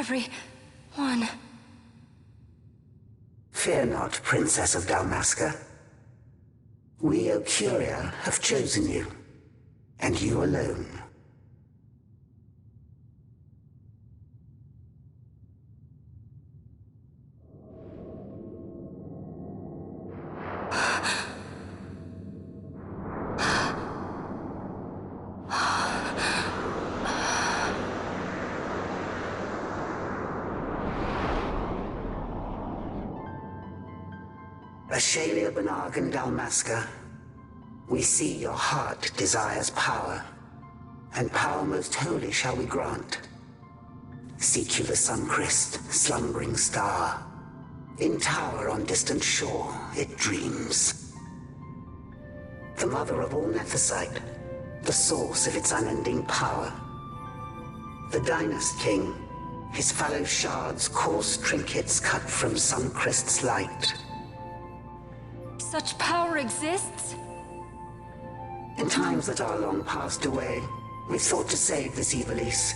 everyone. Fear not, Princess of Dalmasca. We, Ocuria, have chosen you, and you alone. Ashalia Benarg and Dalmasca, we see your heart desires power, and power most holy shall we grant. Seek you the sun-kissed, slumbering star. In tower on distant shore, it dreams. The mother of all Nethicite, the source of its unending power. The Dynast King, his fallow shards, coarse trinkets cut from sun-kissed's light. Such power exists? In times that are long passed away, we thought to save this Ivalice,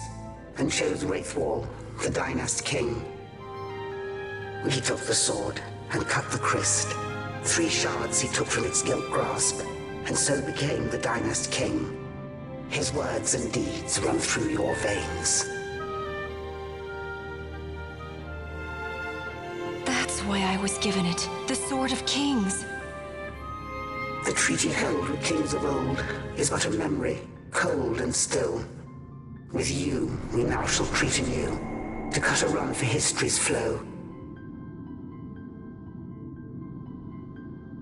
and chose Wraithwall, the Dynast King. He took the sword and cut the crest. 3 shards he took from its gilt grasp, and so became the Dynast King. His words and deeds run through your veins. That's why I was given it, the Sword of Kings. The treaty held with kings of old is but a memory, cold and still. With you, we now shall treat anew, to cut a run for history's flow.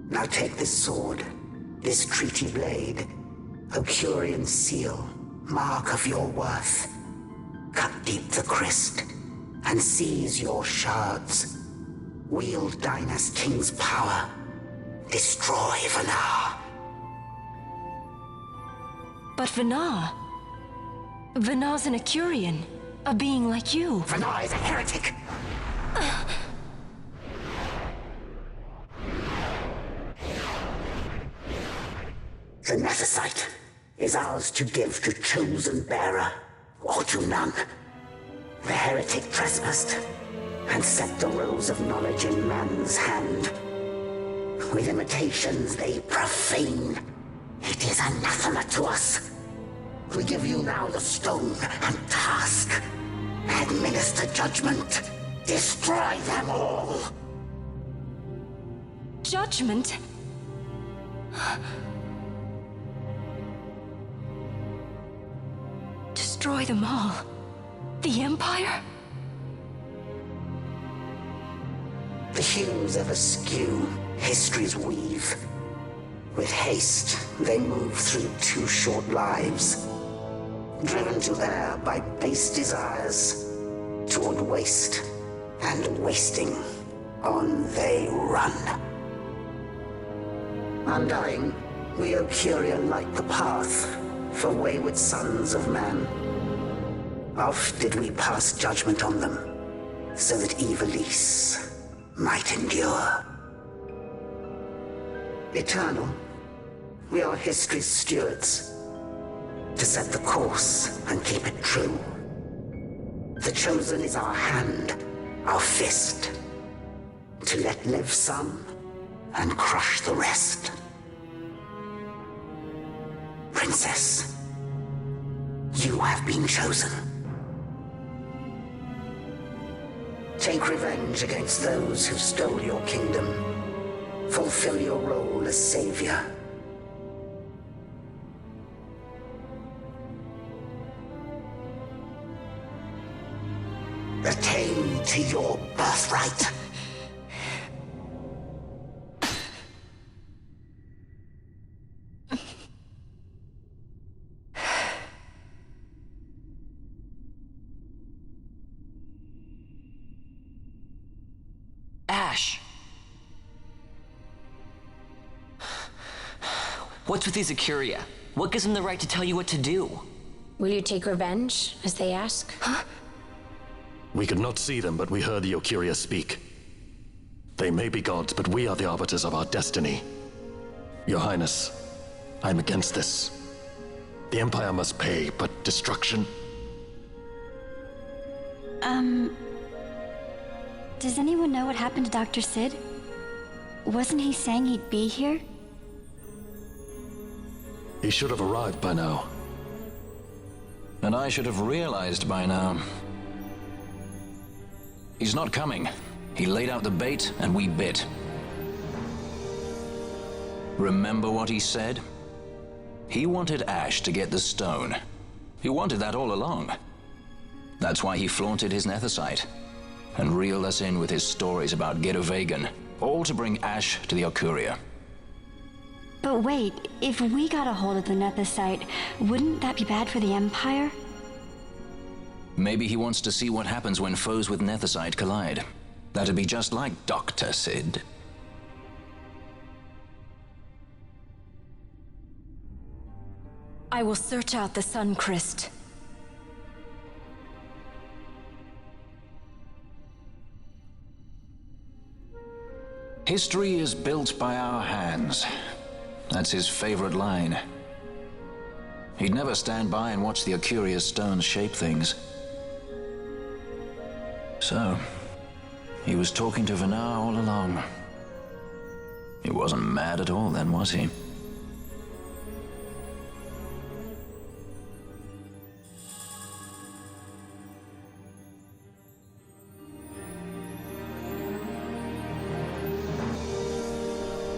Now take this sword, this treaty blade, Ocurian seal, mark of your worth. Cut deep the crest, and seize your shards. Wield Dynast King's power. Destroy Vanar. But Vanar? Vanar's an Ocurian, a being like you. Vanar is a heretic! The Nethicite is ours to give to chosen bearer, or to none. The heretic trespassed, and set the rose of knowledge in man's hand. With imitations they profane. It is anathema to us. We give you now the stone and task. Administer judgment. Destroy them all. Judgment? Destroy them all? The Empire? The hues ever skew, history's weave. With haste, they move through 2 short lives. Driven to err by base desires, toward waste, and wasting, on they run. Undying, we Ocuria light the path for wayward sons of man. Oft did we pass judgment on them, so that Ivalice might endure. Eternal, we are history's stewards, to set the course and keep it true. The chosen is our hand, our fist, to let live some and crush the rest. Princess, you have been chosen. Take revenge against those who stole your kingdom. Fulfill your role as savior. Attain to your birthright. Ash. What's with these Ocuria? What gives them the right to tell you what to do? Will you take revenge, as they ask? Huh? We could not see them, but we heard the Ocuria speak. They may be gods, but we are the arbiters of our destiny. Your Highness, I'm against this. The Empire must pay, but destruction? Does anyone know what happened to Dr. Sid? Wasn't he saying he'd be here? He should have arrived by now. And I should have realized by now. He's not coming. He laid out the bait, and we bit. Remember what he said? He wanted Ash to get the stone. He wanted that all along. That's why he flaunted his nethicite, and reeled us in with his stories about Gedovagan, all to bring Ash to the Okuria. But wait, if we got a hold of the nethicite, wouldn't that be bad for the Empire? Maybe he wants to see what happens when foes with nethicite collide. That'd be just like Dr. Sid. I will search out the Suncrest. History is built by our hands. That's his favorite line. He'd never stand by and watch the Okuria's stones shape things. So, he was talking to Vanar all along. He wasn't mad at all then, was he?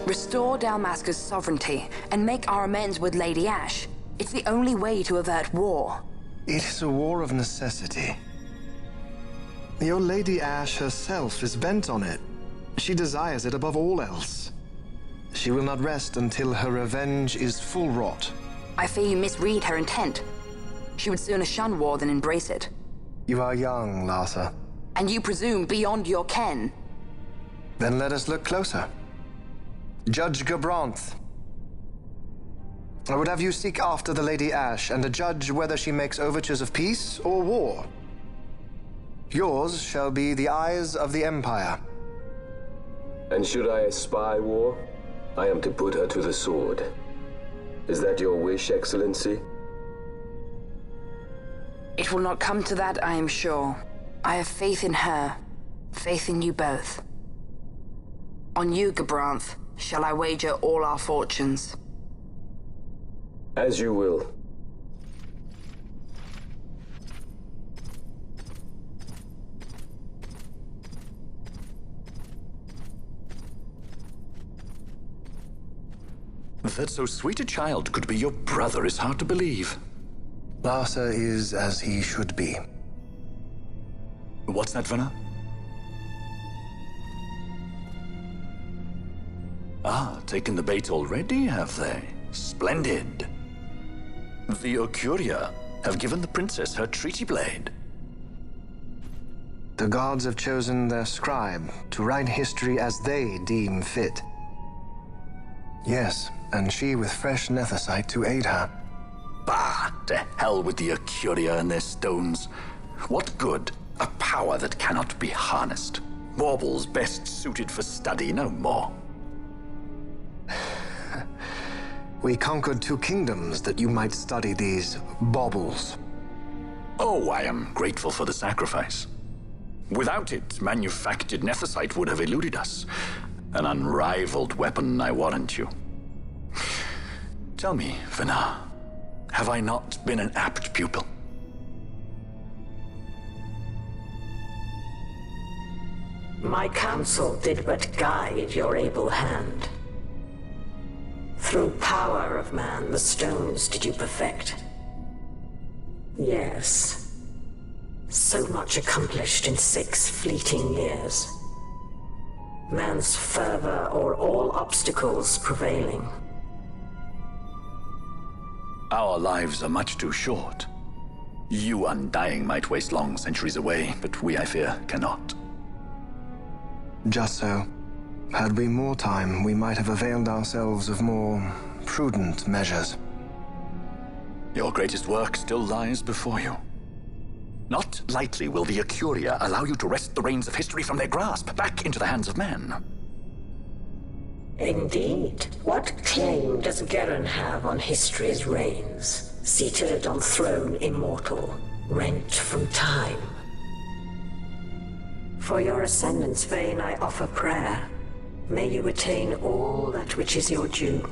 Restore Dalmasca's sovereignty and make our amends with Lady Ash. It's the only way to avert war. It is a war of necessity. Your Lady Ash herself is bent on it. She desires it above all else. She will not rest until her revenge is full wrought. I fear you misread her intent. She would sooner shun war than embrace it. You are young, Larsa. And you presume beyond your ken. Then let us look closer. Judge Gabranth. I would have you seek after the Lady Ash and adjudge whether she makes overtures of peace or war. Yours shall be the eyes of the Empire. And should I espy war, I am to put her to the sword. Is that your wish, Excellency? It will not come to that, I am sure. I have faith in her, faith in you both. On you, Gabranth, shall I wager all our fortunes? As you will. That so sweet a child could be your brother is hard to believe. Larsa is as he should be. What's that, Vanar? Ah, taken the bait already, have they? Splendid. The Okuria have given the princess her treaty blade. The gods have chosen their scribe to write history as they deem fit. Yes, and she with fresh nethicite to aid her. Bah! To hell with the Okuria and their stones. What good? A power that cannot be harnessed. Baubles best suited for study, no more. We conquered 2 kingdoms that you might study these baubles. Oh, I am grateful for the sacrifice. Without it, manufactured nethicite would have eluded us. An unrivaled weapon, I warrant you. Tell me, Vanar, have I not been an apt pupil? My counsel did but guide your able hand. Through power of man, the stones did you perfect. Yes. So much accomplished in 6 fleeting years. Man's fervor o'er all obstacles prevailing. Our lives are much too short. You undying might waste long centuries away, but we, I fear, cannot. Just so. Had we more time, we might have availed ourselves of more prudent measures. Your greatest work still lies before you. Not lightly will the Okuria allow you to wrest the reins of history from their grasp, back into the hands of men. Indeed. What claim does Garen have on history's reins, seated on throne immortal, rent from time? For your ascendant's vein I offer prayer. May you attain all that which is your due.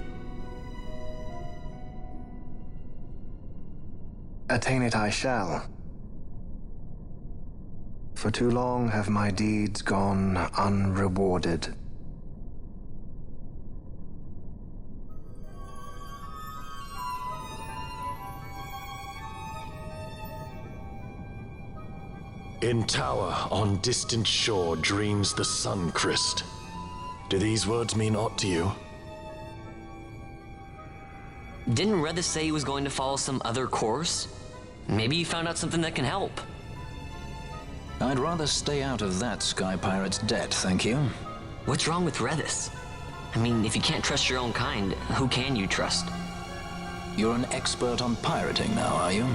Attain it I shall. For too long have my deeds gone unrewarded. In tower on distant shore dreams the sun Christ. Do these words mean aught to you? Didn't Redis say he was going to follow some other course? Maybe he found out something that can help. I'd rather stay out of that Sky Pirate's debt, thank you. What's wrong with Redis? I mean, if you can't trust your own kind, who can you trust? You're an expert on pirating now, are you?